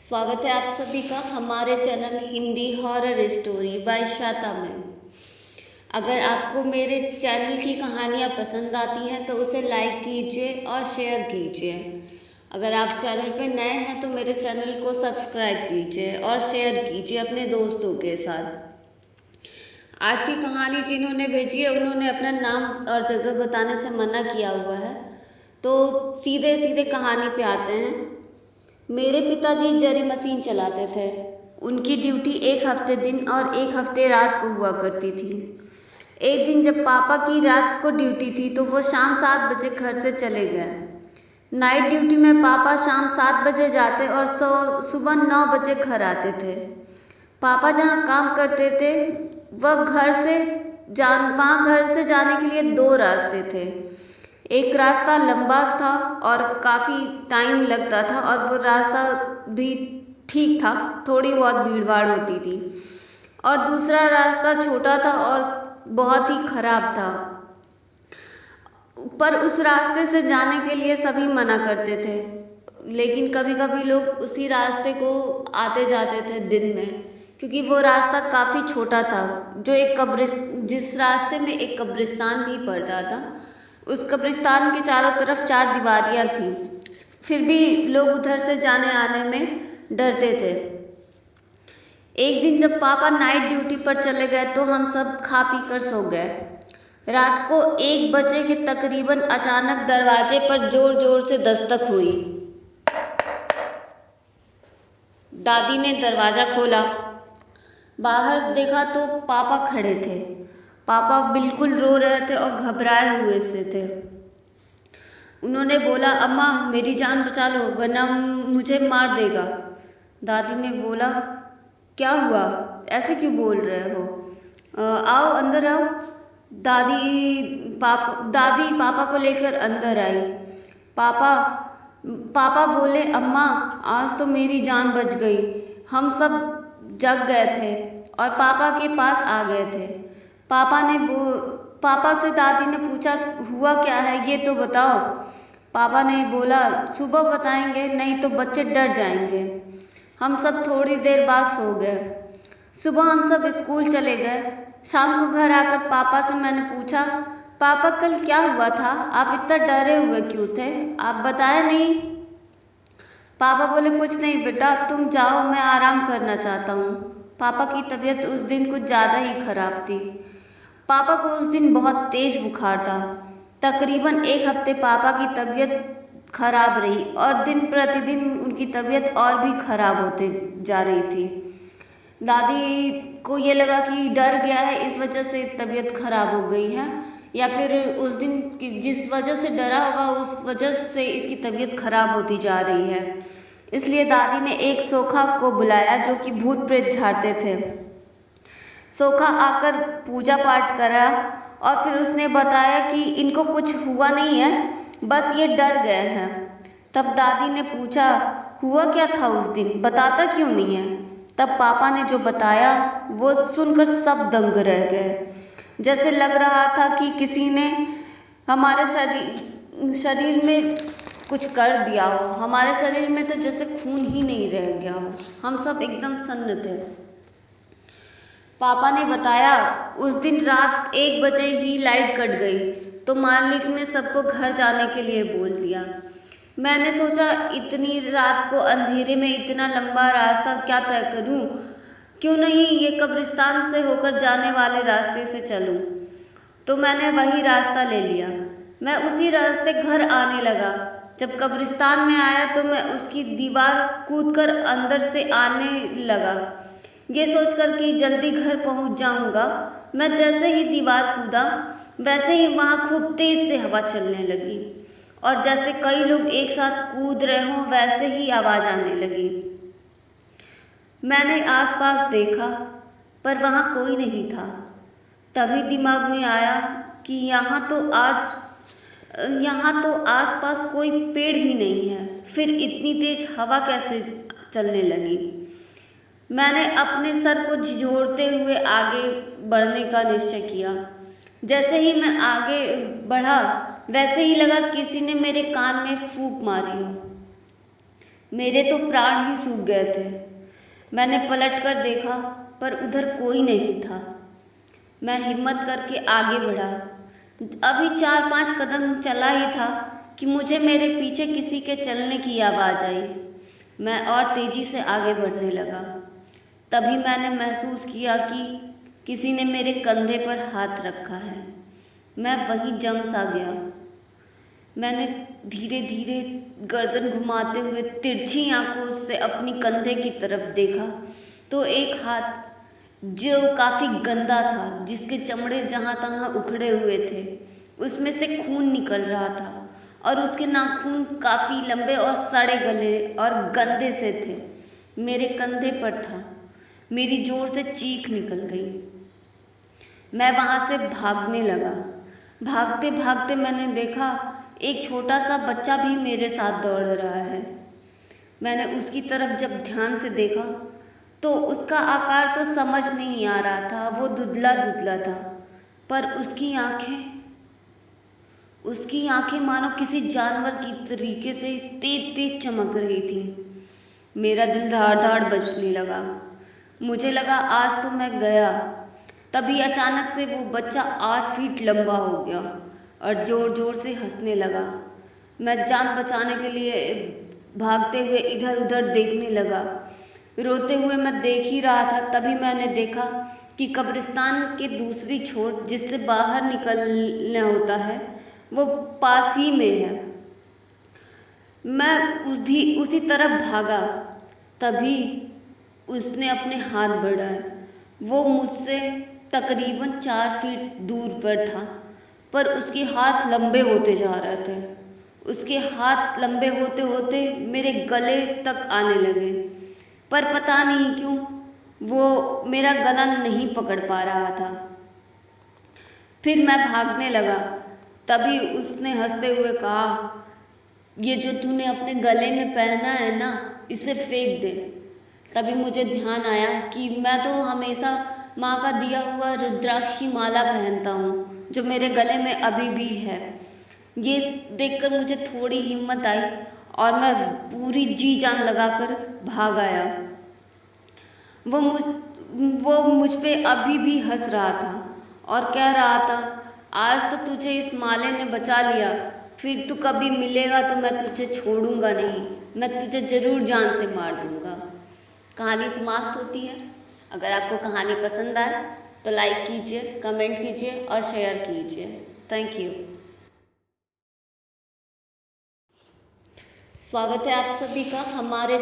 स्वागत है आप सभी का हमारे channel Hindi horror story by Shweta में। अगर आपको मेरे चैनल की कहानियाँ पसंद आती हैं तो उसे लाइक कीजिए और शेयर कीजिए। अगर आप चैनल पर नए हैं तो मेरे चैनल को सब्सक्राइब कीजिए और शेयर कीजिए अपने दोस्तों के साथ। आज की कहानी जिन्होंने भेजी है उन्होंने अपना नाम और जगह बताने से मना किया हुआ है, तो सीधे सीधे कहानी पे आते हैं। मेरे पिताजी जरी मशीन चलाते थे। उनकी ड्यूटी एक हफ्ते दिन और एक हफ्ते रात को हुआ करती थी। एक दिन जब पापा की रात को ड्यूटी थी तो वो शाम 7 बजे घर से चले गए। नाइट ड्यूटी में पापा शाम 7 बजे जाते और सुबह 9 बजे घर आते थे। पापा जहाँ काम करते थे वहाँ घर से जाने के लिए 2 रास्ते थे। एक रास्ता लंबा था और काफ़ी टाइम लगता था और वो रास्ता भी ठीक था, थोड़ी बहुत भीड़ भाड़ होती थी। और दूसरा रास्ता छोटा था और बहुत ही खराब था, पर उस रास्ते से जाने के लिए सभी मना करते थे। लेकिन कभी कभी लोग उसी रास्ते को आते जाते थे दिन में, क्योंकि वो रास्ता काफ़ी छोटा था। जिस रास्ते में एक कब्रिस्तान भी पड़ता था, उस कब्रिस्तान के चारों तरफ 4 दीवारियां थी, फिर भी लोग उधर से जाने आने में डरते थे। एक दिन जब पापा नाइट ड्यूटी पर चले गए तो हम सब खा पी कर सो गए। रात को 1 बजे के तकरीबन अचानक दरवाजे पर जोर जोर से दस्तक हुई। दादी ने दरवाजा खोला। बाहर देखा तो पापा खड़े थे। पापा बिल्कुल रो रहे थे और घबराए हुए से थे। उन्होंने बोला, अम्मा मेरी जान बचा लो वरना मुझे मार देगा। दादी ने बोला, क्या हुआ, ऐसे क्यों बोल रहे हो? आओ अंदर आओ। दादी पापा को लेकर अंदर आई। पापा बोले, अम्मा आज तो मेरी जान बच गई। हम सब जग गए थे और पापा के पास आ गए थे। पापा से दादी ने पूछा, हुआ क्या है ये तो बताओ। पापा ने बोला, सुबह बताएंगे, नहीं तो बच्चे डर जाएंगे। हम सब थोड़ी देर बाद सो गए। सुबह हम सब स्कूल चले गए। शाम को घर आकर पापा से मैंने पूछा, पापा कल क्या हुआ था, आप इतना डरे हुए क्यों थे, आप बताए नहीं? पापा बोले, कुछ नहीं बेटा, तुम जाओ, मैं आराम करना चाहता हूँ। पापा की तबीयत उस दिन कुछ ज़्यादा ही खराब थी। पापा को उस दिन बहुत तेज बुखार था। तकरीबन 1 हफ्ते पापा की तबीयत खराब रही और दिन प्रतिदिन उनकी तबीयत और भी खराब होते जा रही थी। दादी को ये लगा कि डर गया है, इस वजह से तबीयत खराब हो गई है, या फिर उस दिन जिस वजह से डरा होगा उस वजह से इसकी तबीयत खराब होती जा रही है। इसलिए दादी ने एक सोखा को बुलाया जो कि भूत प्रेत झाड़ते थे। सोखा आकर पूजा पाठ करा और फिर उसने बताया कि इनको कुछ हुआ नहीं है, बस ये डर गए हैं। तब दादी ने पूछा, हुआ क्या था उस दिन, बताता क्यों नहीं है? तब पापा ने जो बताया वो सुनकर सब दंग रह गए। जैसे लग रहा था कि किसी ने हमारे शरीर में कुछ कर दिया हो। हमारे शरीर में तो जैसे खून ही नहीं रह गया हो, हम सब एकदम सन्न थे। पापा ने बताया, उस दिन रात 1 बजे ही लाइट कट गई तो मालिक ने सबको घर जाने के लिए बोल दिया। मैंने सोचा इतनी रात को अंधेरे में इतना लंबा रास्ता क्या तय करूं, क्यों नहीं ये कब्रिस्तान से होकर जाने वाले रास्ते से चलूं। तो मैंने वही रास्ता ले लिया। मैं उसी रास्ते घर आने लगा। जब कब्रिस्तान में आया तो मैं उसकी दीवार कूदकर अंदर से आने लगा, ये सोचकर कि जल्दी घर पहुंच जाऊंगा। मैं जैसे ही दीवार कूदा वैसे ही वहां खूब तेज से हवा चलने लगी और जैसे कई लोग एक साथ कूद रहे हों वैसे ही आवाज आने लगी। मैंने आसपास देखा पर वहां कोई नहीं था। तभी दिमाग में आया कि यहाँ तो आसपास कोई पेड़ भी नहीं है, फिर इतनी तेज हवा कैसे चलने लगी। मैंने अपने सर को झिझोड़ते हुए आगे बढ़ने का निश्चय किया। जैसे ही मैं आगे बढ़ा वैसे ही लगा किसी ने मेरे कान में फूंक मारी हो। मेरे तो प्राण ही सूख गए थे। मैंने पलट कर देखा पर उधर कोई नहीं था। मैं हिम्मत करके आगे बढ़ा। अभी 4-5 कदम चला ही था कि मुझे मेरे पीछे किसी के चलने की आवाज़ आई। मैं और तेजी से आगे बढ़ने लगा। तभी मैंने महसूस किया कि किसी ने मेरे कंधे पर हाथ रखा है। मैं वहीं जम सा गया। मैंने धीरे धीरे गर्दन घुमाते हुए तिरछी आंखों से अपनी कंधे की तरफ देखा तो एक हाथ जो काफी गंदा था, जिसके चमड़े जहां तहां उखड़े हुए थे, उसमें से खून निकल रहा था और उसके नाखून काफी लंबे और सड़े गले और गंदे से थे, मेरे कंधे पर था। मेरी जोर से चीख निकल गई। मैं वहां से भागने लगा। भागते भागते मैंने देखा एक छोटा सा बच्चा भी मेरे साथ दौड़ रहा है। मैंने उसकी तरफ जब ध्यान से देखा तो उसका आकार तो समझ नहीं आ रहा था, वो धुंधला धुंधला था, पर उसकी आंखें मानो किसी जानवर की तरीके से तेज तेज चमक रही थी। मेरा दिल धाड़ धाड़ बजने लगा। मुझे लगा आज तो मैं गया। तभी अचानक से वो बच्चा 8 फीट लंबा हो गया और जोर जोर से हंसने लगा। मैं जान बचाने के लिए भागते हुए इधर उधर देखने लगा। रोते हुए मैं देख ही रहा था, तभी मैंने देखा कि कब्रिस्तान के दूसरी छोर जिससे बाहर निकलना होता है वो पास ही में है। मैं उसी तरफ भागा। तभी उसने अपने हाथ बढ़ाए। वो मुझसे तकरीबन 4 फीट दूर पर था, पर उसके हाथ लंबे होते जा रहे थे। उसके हाथ लंबे होते होते मेरे गले तक आने लगे, पर पता नहीं क्यों वो मेरा गला नहीं पकड़ पा रहा था। फिर मैं भागने लगा। तभी उसने हंसते हुए कहा, ये जो तूने अपने गले में पहना है ना, इसे फेंक दे। तभी मुझे ध्यान आया कि मैं तो हमेशा माँ का दिया हुआ रुद्राक्ष की माला पहनता हूँ, जो मेरे गले में अभी भी है। ये देखकर मुझे थोड़ी हिम्मत आई और मैं पूरी जी जान लगाकर भाग आया। वो मुझ पे अभी भी हंस रहा था और कह रहा था, आज तो तुझे इस माले ने बचा लिया, फिर तू कभी मिलेगा तो मैं तुझे छोड़ूंगा नहीं, मैं तुझे जरूर जान से मार दूंगा। कहानी समाप्त होती है। अगर आपको कहानी पसंद आए तो लाइक कीजिए, कमेंट कीजिए और शेयर कीजिए। Thank you. स्वागत है आप सभी का हमारे